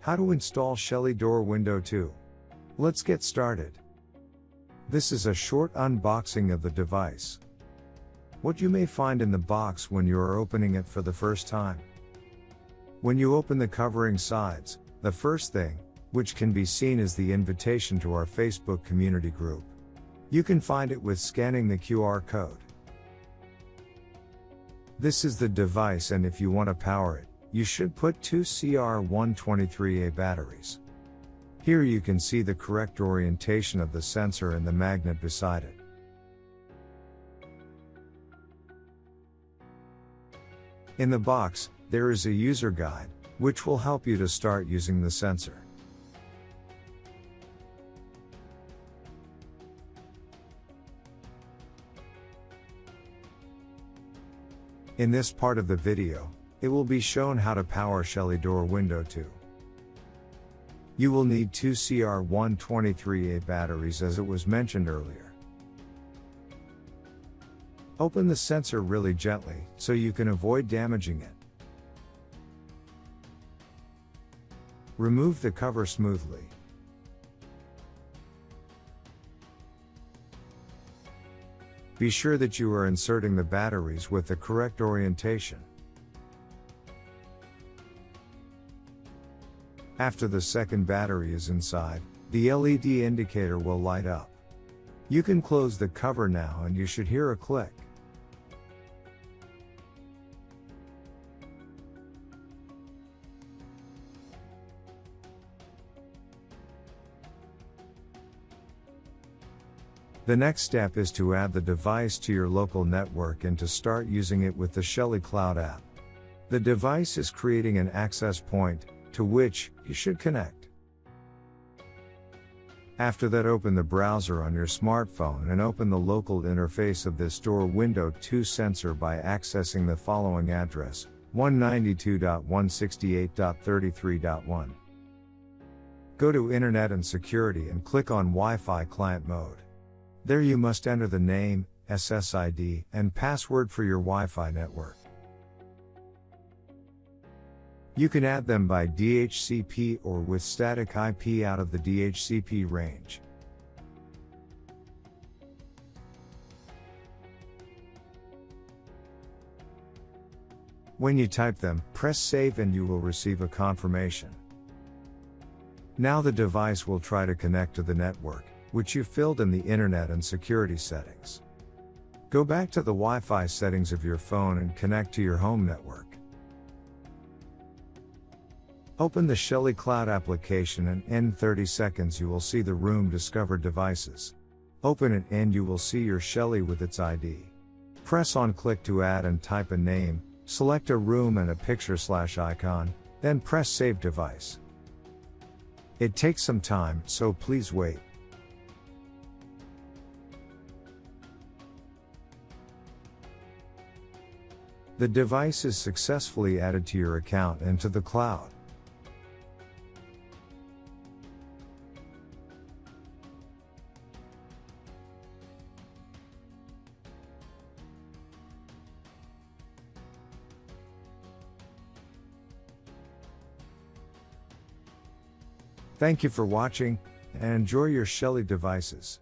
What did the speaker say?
How to install Shelly Door Window 2. Let's get started. This is a short unboxing of the device. What you may find in the box when you are opening it for the first time. When you open the covering sides, the first thing, which can be seen, is the invitation to our Facebook community group. You can find it with scanning the QR code. This is the device, and if you want to power it, you should put two CR123A batteries. Here you can see the correct orientation of the sensor and the magnet beside it. In the box, there is a user guide, which will help you to start using the sensor. In this part of the video, it will be shown how to power Shelly Door Window 2. You will need two CR123A batteries, as it was mentioned earlier. Open the sensor really gently, so you can avoid damaging it. Remove the cover smoothly. Be sure that you are inserting the batteries with the correct orientation. After the second battery is inside, the LED indicator will light up. You can close the cover now and you should hear a click. The next step is to add the device to your local network and to start using it with the Shelly Cloud app. The device is creating an access point, to which you should connect. After that, open the browser on your smartphone and open the local interface of this Door Window 2 sensor by accessing the following address: 192.168.33.1. Go to Internet and Security and click on Wi-Fi client mode. There you must enter the name, SSID, and password for your Wi-Fi network. You can add them by DHCP or with static IP out of the DHCP range. When you type them, press save and you will receive a confirmation. Now the device will try to connect to the network, which you filled in the Internet and Security settings. Go back to the Wi-Fi settings of your phone and connect to your home network. Open the Shelly Cloud application and in 30 seconds you will see the room discovered devices. Open it and you will see your Shelly with its ID. Press on click to add and type a name, select a room and a picture/icon, then press save device. It takes some time, so please wait. The device is successfully added to your account and to the cloud. Thank you for watching, and enjoy your Shelly devices.